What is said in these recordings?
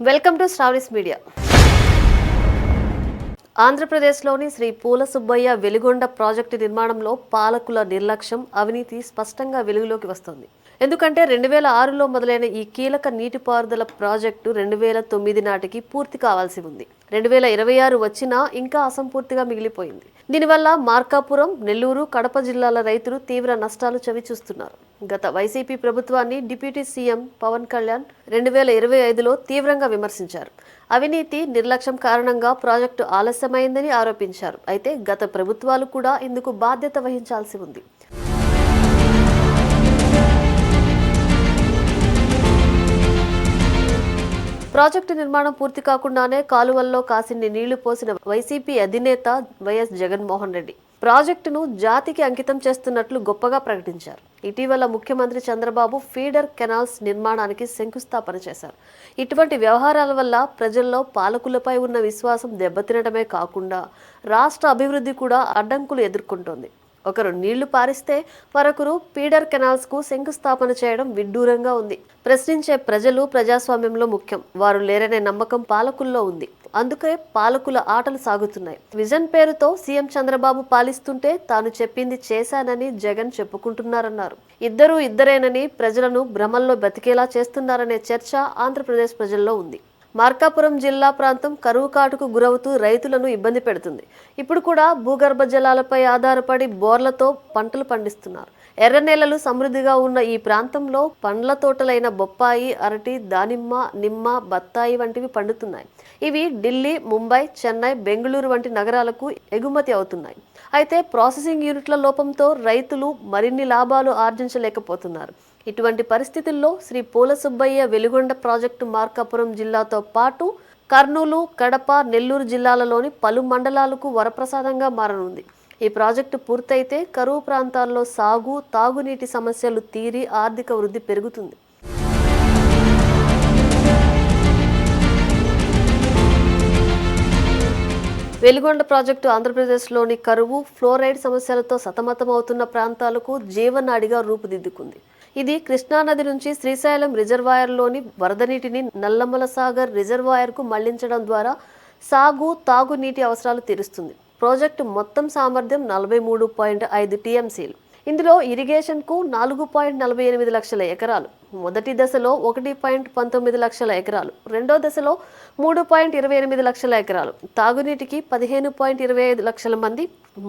Welcome to Sravani's media. ఆంధ్రప్రదేశ్లోని శ్రీ పూల Subbaiah Veligonda project నిర్మాణంలో పాలకుల నిర్లక్ష్యం, అవినీతి స్పష్టంగా వెలుగులోకి వస్తోంది. ఎందుకంటే 2006లో మొదలైన ఈ కీలక నీటిపారుదల ప్రాజెక్టు 2009 నాటికి పూర్తి కావాల్సి ఉంది. 2026 వచ్చినా ఇంకా అసంపూర్తిగా మిగిలిపోయింది. దీనివల్ల మార్కాపురం, నెల్లూరు, కడప జిల్లాల రైతులు తీవ్ర నష్టాలు చవిచూస్తున్నారు. గత వైసీపీ ప్రభుత్వాన్ని డిప్యూటీ సీఎం పవన్ కళ్యాణ్ 2025లో తీవ్రంగా విమర్శించారు. అవినీతి, నిర్లక్ష్యం కారణంగా ప్రాజెక్టు ఆలస్యమైందని ఆరోపించారు. అయితే గత ప్రభుత్వాలు కూడా ఇందుకు బాధ్యత వహించాల్సి ఉంది. ప్రాజెక్టు నిర్మాణం పూర్తి కాకుండానే కాలువల్లో కాసిన్ని నీళ్లు పోసిన వైసీపీ అధినేత వైఎస్ జగన్మోహన్ రెడ్డి ప్రాజెక్టును జాతికి అంకితం చేస్తున్నట్లు గొప్పగా ప్రకటించారు. ఇటీవల ముఖ్యమంత్రి చంద్రబాబు ఫీడర్ కెనాల్స్ నిర్మాణానికి శంకుస్థాపన చేశారు. ఇటువంటి వ్యవహారాల వల్ల ప్రజల్లో పాలకులపై ఉన్న విశ్వాసం దెబ్బతినడమే కాకుండా రాష్ట్ర అభివృద్ధి కూడా అడ్డంకులు ఎదుర్కొంటోంది. ఒకరు నీళ్లు పారిస్తే మరొకరు ఫీడర్ కెనాల్స్ కు శంకుస్థాపన చేయడం విడ్డూరంగా ఉంది. ప్రశ్నించే ప్రజలు ప్రజాస్వామ్యంలో ముఖ్యం. వారు లేరనే నమ్మకం పాలకుల్లో ఉంది. అందుకే పాలకుల ఆటలు సాగుతున్నాయి. విజన్ పేరుతో సీఎం చంద్రబాబు పాలిస్తుంటే తాను చెప్పింది చేశానని జగన్ చెప్పుకుంటున్నారన్నారు. ఇద్దరు ఇద్దరేనని ప్రజలను భ్రమల్లో బతికేలా చేస్తున్నారనే చర్చ ఆంధ్రప్రదేశ్ ప్రజల్లో ఉంది. మార్కాపురం జిల్లా ప్రాంతం కరువు కాటుకు గురవుతూ రైతులను ఇబ్బంది పెడుతుంది. ఇప్పుడు కూడా భూగర్భ జలాలపై ఆధారపడి బోర్లతో పంటలు పండిస్తున్నారు. ఎర్ర నేలలు సమృద్ధిగా ఉన్న ఈ ప్రాంతంలో పండ్ల తోటలైన బొప్పాయి, అరటి, దానిమ్మ, నిమ్మ, బత్తాయి వంటివి పండుతున్నాయి. ఇవి ఢిల్లీ, ముంబై, చెన్నై, బెంగళూరు వంటి నగరాలకు ఎగుమతి అవుతున్నాయి. అయితే ప్రాసెసింగ్ యూనిట్ల లోపంతో రైతులు మరిన్ని లాభాలు ఆర్జించలేకపోతున్నారు. ఇటువంటి పరిస్థితుల్లో శ్రీ పూల సుబ్బయ్య వెలిగొండ ప్రాజెక్టు మార్కాపురం జిల్లాతో పాటు కర్నూలు, కడప, నెల్లూరు జిల్లాలలోని పలు మండలాలకు వరప్రసాదంగా మారనుంది. ఈ ప్రాజెక్టు పూర్తయితే కరువు ప్రాంతాల్లో సాగు, తాగునీటి సమస్యలు తీరి ఆర్థిక వృద్ధి పెరుగుతుంది. వెలిగొండ ప్రాజెక్టు ఆంధ్రప్రదేశ్లోని కరువు, ఫ్లోరైడ్ సమస్యలతో సతమతమవుతున్న ప్రాంతాలకు జీవనాడిగా రూపుదిద్దుకుంది. ఇది కృష్ణానది నుంచి శ్రీశైలం రిజర్వాయర్లోని వరద నీటిని నల్లమల సాగర్ రిజర్వాయర్కు మళ్లించడం ద్వారా సాగు, తాగునీటి అవసరాలు తీరుస్తుంది. ప్రాజెక్టు మొత్తం సామర్థ్యం 43.5 టీఎంసీలు. ఇందులో ఇరిగేషన్కు 4.48 లక్షల ఎకరాలు, మొదటి దశలో 1.19 లక్షల ఎకరాలు, రెండో దశలో 3.28 లక్షల ఎకరాలు, తాగునీటికి 15.25 లక్షల మంది,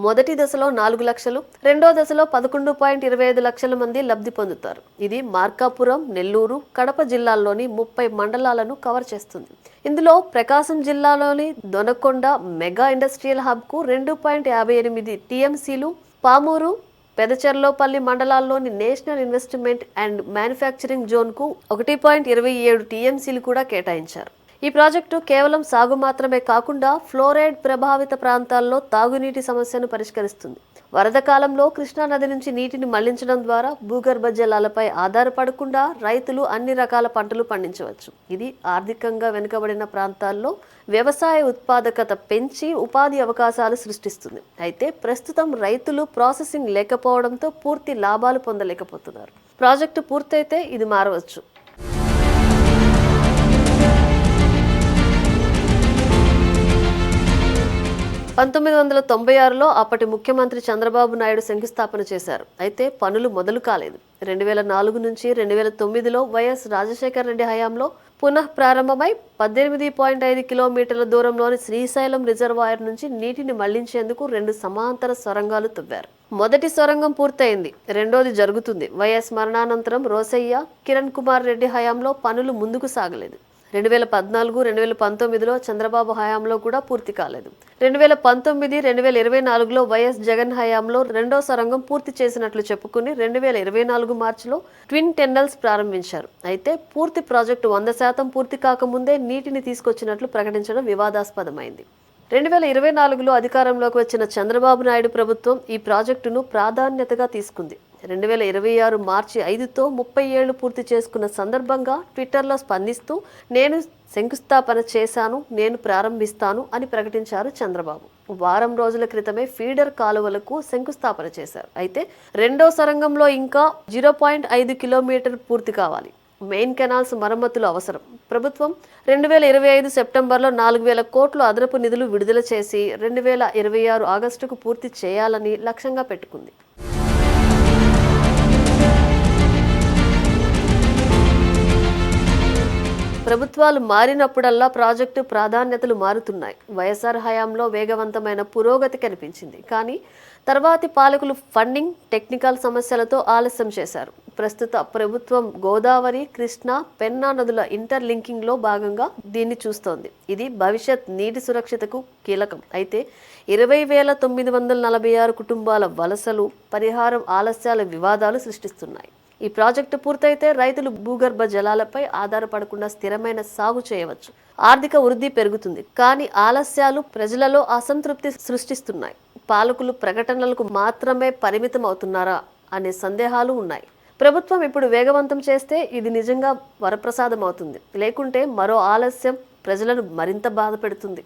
మొదటి దశలో 4 లక్షలు, రెండో దశలో 11.25 లక్షల మంది లబ్ధి పొందుతారు. ఇది మార్కాపురం, నెల్లూరు, కడప జిల్లాల్లోని 30 మండలాలను కవర్ చేస్తుంది. ఇందులో ప్రకాశం జిల్లాలోని దొనకొండ మెగా ఇండస్ట్రియల్ హబ్కు 2.58 టీఎంసీలు, పామూరు, పెదచెర్లోపల్లి మండలాల్లోని నేషనల్ ఇన్వెస్ట్మెంట్ అండ్ మ్యానుఫ్యాక్చరింగ్ జోన్కు 1.27 టీఎంసీలు కూడా కేటాయించారు. ఈ ప్రాజెక్టు కేవలం సాగు మాత్రమే కాకుండా ఫ్లోరైడ్ ప్రభావిత ప్రాంతాల్లో తాగునీటి సమస్యను పరిష్కరిస్తుంది. వరద కాలంలో కృష్ణానది నుంచి నీటిని మళ్లించడం ద్వారా భూగర్భ జలాలపై ఆధారపడకుండా రైతులు అన్ని రకాల పంటలు పండించవచ్చు. ఇది ఆర్థికంగా వెనుకబడిన ప్రాంతాల్లో వ్యవసాయ ఉత్పాదకత పెంచి ఉపాధి అవకాశాలు సృష్టిస్తుంది. అయితే ప్రస్తుతం రైతులు ప్రాసెసింగ్ లేకపోవడంతో పూర్తి లాభాలు పొందలేకపోతున్నారు. ప్రాజెక్టు పూర్తయితే ఇది మారవచ్చు. 1996లో అప్పటి ముఖ్యమంత్రి చంద్రబాబు నాయుడు శంకుస్థాపన చేశారు. అయితే పనులు మొదలు కాలేదు. 2004 నుంచి 2009లో వైఎస్ రాజశేఖర రెడ్డి హయాంలో పునః ప్రారంభమై 18.5 కిలోమీటర్ల దూరంలోని శ్రీశైలం రిజర్వాయర్ నుంచి నీటిని మళ్లించేందుకు 2 సమాంతర సొరంగాలు తవ్వారు. మొదటి సొరంగం పూర్తయింది, రెండోది జరుగుతుంది. వైఎస్ మరణానంతరం రోసయ్య, కిరణ్ కుమార్ రెడ్డి హయాంలో పనులు ముందుకు సాగలేదు. 2014, 2019లో చంద్రబాబు హయాంలో కూడా పూర్తి కాలేదు. 2019, 2024లో వైఎస్ జగన్ హయాంలో రెండో సొరంగం పూర్తి చేసినట్లు చెప్పుకుని 2024 మార్చిలో ట్విన్ టెన్నెల్స్ ప్రారంభించారు. అయితే పూర్తి ప్రాజెక్టు 100% పూర్తి కాకముందే నీటిని తీసుకొచ్చినట్లు ప్రకటించడం వివాదాస్పదమైంది. 2024లో అధికారంలోకి వచ్చిన చంద్రబాబు నాయుడు ప్రభుత్వం ఈ ప్రాజెక్టును ప్రాధాన్యతగా తీసుకుంది. 2026 మార్చి 5తో 30 ఏళ్లు పూర్తి చేసుకున్న సందర్భంగా ట్విట్టర్లో స్పందిస్తూ నేను శంకుస్థాపన చేశాను, నేను ప్రారంభిస్తాను అని ప్రకటించారు చంద్రబాబు. వారం రోజుల క్రితమే ఫీడర్ కాలువలకు శంకుస్థాపన చేశారు. అయితే రెండో సొరంగంలో ఇంకా 0.5 కిలోమీటర్ పూర్తి కావాలి. మెయిన్ కెనాల్స్ మరమ్మతులు అవసరం. ప్రభుత్వం 2025 సెప్టెంబర్లో 4,000 కోట్లు అదనపు నిధులు విడుదల చేసి 2026 ఆగస్టుకు పూర్తి చేయాలని లక్ష్యంగా పెట్టుకుంది. ప్రభుత్వాలు మారినప్పుడల్లా ప్రాజెక్టు ప్రాధాన్యతలు మారుతున్నాయి. వైఎస్ఆర్ హయాంలో వేగవంతమైన పురోగతి కనిపించింది. కానీ తర్వాతి పాలకులు ఫండింగ్, టెక్నికల్ సమస్యలతో ఆలస్యం చేశారు. ప్రస్తుత ప్రభుత్వం గోదావరి, కృష్ణా, పెన్నా నదుల ఇంటర్లింకింగ్లో భాగంగా దీన్ని చూస్తోంది. ఇది భవిష్యత్ నీటి సురక్షతకు కీలకం. అయితే 20,946 కుటుంబాల వలసలు, పరిహారం ఆలస్యాల వివాదాలు సృష్టిస్తున్నాయి. ఈ ప్రాజెక్టు పూర్తయితే రైతులు భూగర్భ జలాలపై ఆధారపడకుండా స్థిరమైన సాగు చేయవచ్చు. ఆర్థిక వృద్ధి పెరుగుతుంది. కానీ ఆలస్యాలు ప్రజలలో అసంతృప్తి సృష్టిస్తున్నాయి. పాలకులు ప్రకటనలకు మాత్రమే పరిమితం అవుతున్నారా అనే సందేహాలు ఉన్నాయి. ప్రభుత్వం ఇప్పుడు వేగవంతం చేస్తే ఇది నిజంగా వరప్రసాదం అవుతుంది. లేకుంటే మరో ఆలస్యం ప్రజలను మరింత బాధ పెడుతుంది.